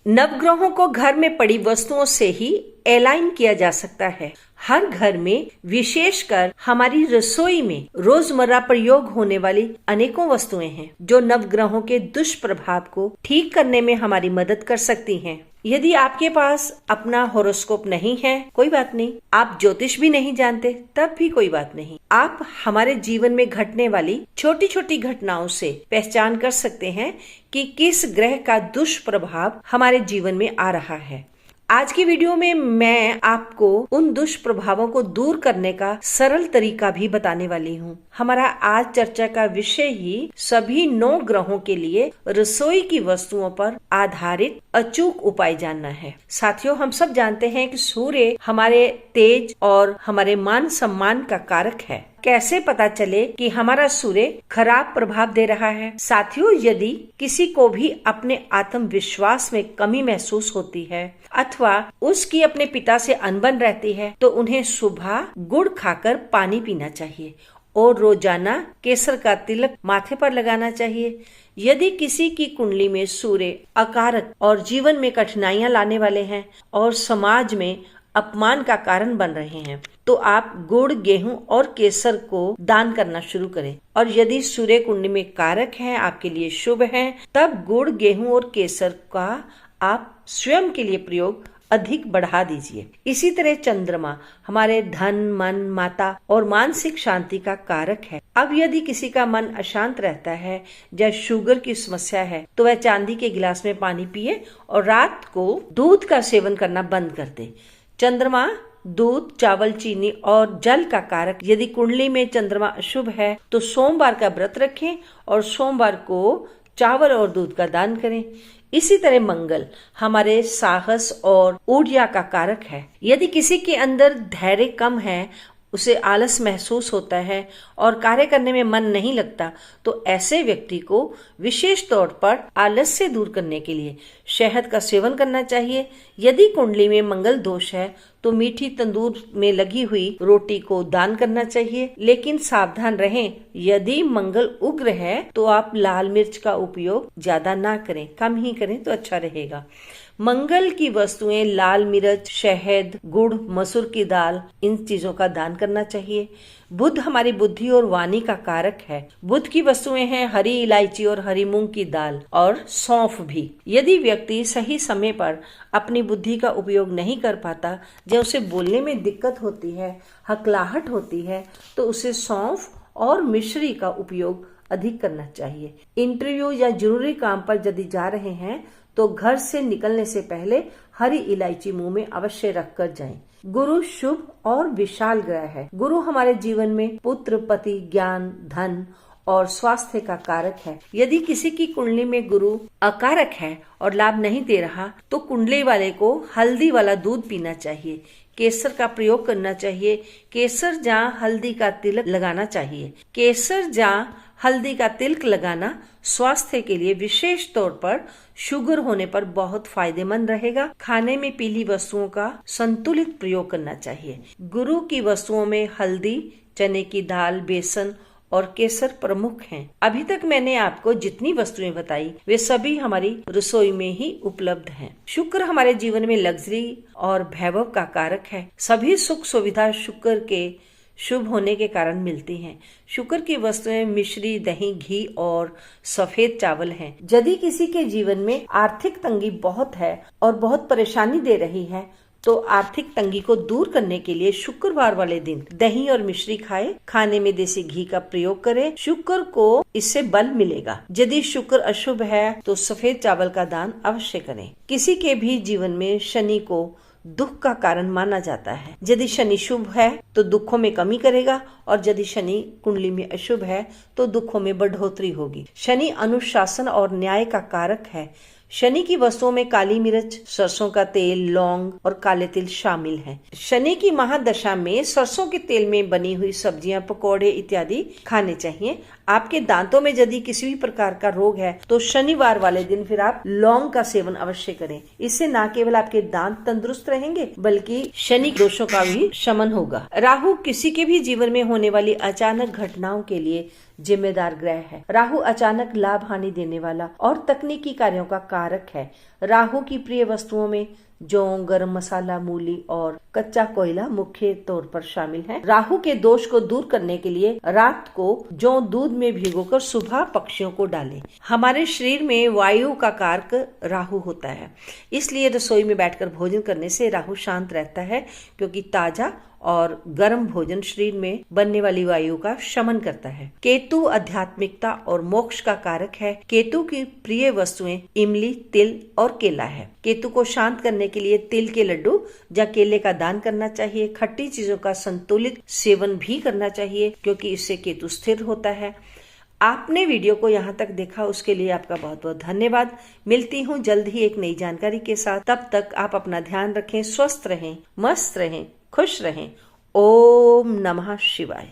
नवग्रहों को घर में पड़ी वस्तुओं से ही अलाइन किया जा सकता है। हर घर में, विशेषकर हमारी रसोई में रोजमर्रा प्रयोग होने वाली अनेकों वस्तुएं हैं जो नवग्रहों के दुष्प्रभाव को ठीक करने में हमारी मदद कर सकती हैं। यदि आपके पास अपना होरोस्कोप नहीं है, कोई बात नहीं। आप ज्योतिष भी नहीं जानते, तब भी कोई बात नहीं। आप हमारे जीवन में घटने वाली छोटी छोटी घटनाओं से पहचान कर सकते हैं कि किस ग्रह का दुष्प्रभाव हमारे जीवन में आ रहा है। आज की वीडियो में मैं आपको उन दुष्प्रभावों को दूर करने का सरल तरीका भी बताने वाली हूँ। हमारा आज चर्चा का विषय ही सभी 9 ग्रहों के लिए रसोई की वस्तुओं पर आधारित अचूक उपाय जानना है। साथियों, हम सब जानते हैं कि सूर्य हमारे तेज और हमारे मान सम्मान का कारक है। कैसे पता चले कि हमारा सूर्य खराब प्रभाव दे रहा है? साथियों, यदि किसी को भी अपने आत्मविश्वास में कमी महसूस होती है अथवा उसकी अपने पिता से अनबन रहती है, तो उन्हें सुबह गुड़ खाकर पानी पीना चाहिए और रोजाना केसर का तिलक माथे पर लगाना चाहिए। यदि किसी की कुंडली में सूर्य अकारक और जीवन में कठिनाइयां लाने वाले हैं और समाज में अपमान का कारण बन रहे हैं, तो आप गुड़, गेहूं और केसर को दान करना शुरू करें। और यदि सूर्य कुंडली में कारक है, आपके लिए शुभ है, तब गुड़, गेहूं और केसर का आप स्वयं के लिए प्रयोग अधिक बढ़ा दीजिए। इसी तरह चंद्रमा हमारे धन, मन, माता और मानसिक शांति का कारक है। अब यदि किसी का मन अशांत रहता है या शुगर की समस्या है, तो वह चांदी के गिलास में पानी पिए और रात को दूध का सेवन करना बंद कर दे। चंद्रमा दूध, चावल, चीनी और जल का कारक। यदि कुंडली में चंद्रमा अशुभ है, तो सोमवार का व्रत रखें और सोमवार को चावल और दूध का दान करें। इसी तरह मंगल हमारे साहस और ऊर्जा का कारक है। यदि किसी के अंदर धैर्य कम है, उसे आलस महसूस होता है और कार्य करने में मन नहीं लगता, तो ऐसे व्यक्ति को विशेष तौर पर आलस से दूर करने के लिए शहद का सेवन करना चाहिए। यदि कुंडली में मंगल दोष है, तो मीठी तंदूर में लगी हुई रोटी को दान करना चाहिए। लेकिन सावधान रहें, यदि मंगल उग्र है तो आप लाल मिर्च का उपयोग ज्यादा ना करें, कम ही करें तो अच्छा रहेगा। मंगल की वस्तुएं लाल मिर्च, शहद, गुड़, मसूर की दाल, इन चीजों का दान करना चाहिए। बुध हमारी बुद्धि और वाणी का कारक है। बुध की वस्तुएं हैं हरी इलायची और हरी मूंग की दाल और सौंफ भी। यदि व्यक्ति सही समय पर अपनी बुद्धि का उपयोग नहीं कर पाता, जब उसे बोलने में दिक्कत होती है, हकलाहट होती है, तो उसे सौंफ और मिश्री का उपयोग अधिक करना चाहिए। इंटरव्यू या जरूरी काम पर यदि जा रहे हैं, तो घर से निकलने से पहले हरी इलायची मुंह में अवश्य रखकर जाएं। गुरु शुभ और विशाल ग्रह है। गुरु हमारे जीवन में पुत्र, पति, ज्ञान, धन और स्वास्थ्य का कारक है। यदि किसी की कुंडली में गुरु अकारक है और लाभ नहीं दे रहा, तो कुंडली वाले को हल्दी वाला दूध पीना चाहिए, केसर का प्रयोग करना चाहिए। केसर जहाँ हल्दी का तिलक लगाना चाहिए। केसर जहाँ हल्दी का तिलक लगाना स्वास्थ्य के लिए, विशेष तौर पर शुगर होने पर बहुत फायदेमंद रहेगा। खाने में पीली वस्तुओं का संतुलित प्रयोग करना चाहिए। गुरु की वस्तुओं में हल्दी, चने की दाल, बेसन और केसर प्रमुख हैं। अभी तक मैंने आपको जितनी वस्तुएं बताई, वे सभी हमारी रसोई में ही उपलब्ध हैं। शुक्र हमारे जीवन में लग्जरी और वैभव का कारक है। सभी सुख सुविधा शुक्र के शुभ होने के कारण मिलती हैं। शुक्र की वस्तुएं मिश्री, दही, घी और सफेद चावल हैं। यदि किसी के जीवन में आर्थिक तंगी बहुत है और बहुत परेशानी दे रही है, तो आर्थिक तंगी को दूर करने के लिए शुक्रवार वाले दिन दही और मिश्री खाएं। खाने में देसी घी का प्रयोग करें। शुक्र को इससे बल मिलेगा। यदि शुक्र अशुभ है, तो सफेद चावल का दान अवश्य करें। किसी के भी जीवन में शनि को दुख का कारण माना जाता है। यदि शनि शुभ है, तो दुखों में कमी करेगा, और यदि शनि कुंडली में अशुभ है, तो दुखों में बढ़ोतरी होगी। शनि अनुशासन और न्याय का कारक है। शनि की वस्तुओं में काली मिर्च, सरसों का तेल, लौंग और काले तिल शामिल हैं। शनि की महादशा में सरसों के तेल में बनी हुई सब्जियां, पकौड़े इत्यादि खाने चाहिए। आपके दांतों में यदि किसी भी प्रकार का रोग है, तो शनिवार वाले दिन फिर आप लौंग का सेवन अवश्य करें। इससे न केवल आपके दांत तंदुरुस्त रहेंगे, बल्कि शनि दोषों का भी शमन होगा। राहु किसी के भी जीवन में होने वाली अचानक घटनाओं के लिए जिम्मेदार ग्रह है। राहु अचानक लाभ हानि देने वाला और तकनीकी कार्यों का कारक है। राहु की प्रिय वस्तुओं में जौ, गरम मसाला, मूली और कच्चा कोयला मुख्य तौर पर शामिल है। राहु के दोष को दूर करने के लिए रात को जौ दूध में भिगोकर सुबह पक्षियों को डालें। हमारे शरीर में वायु का कारक राहु होता है, इसलिए रसोई में बैठकर भोजन करने से राहु शांत रहता है, क्योंकि ताजा और गर्म भोजन शरीर में बनने वाली वायु का शमन करता है। केतु आध्यात्मिकता और मोक्ष का कारक है। केतु की प्रिय वस्तुएं इमली, तिल और केला है। केतु को शांत करने के लिए तिल के लड्डू या केले का दान करना चाहिए। खट्टी चीजों का संतुलित सेवन भी करना चाहिए, क्योंकि इससे केतु स्थिर होता है। आपने वीडियो को यहाँ तक देखा, उसके लिए आपका बहुत बहुत धन्यवाद। मिलती हूँ जल्द ही एक नई जानकारी के साथ। तब तक आप अपना ध्यान रखें, स्वस्थ रहें, मस्त रहें, खुश रहें। ओम नमः शिवाय।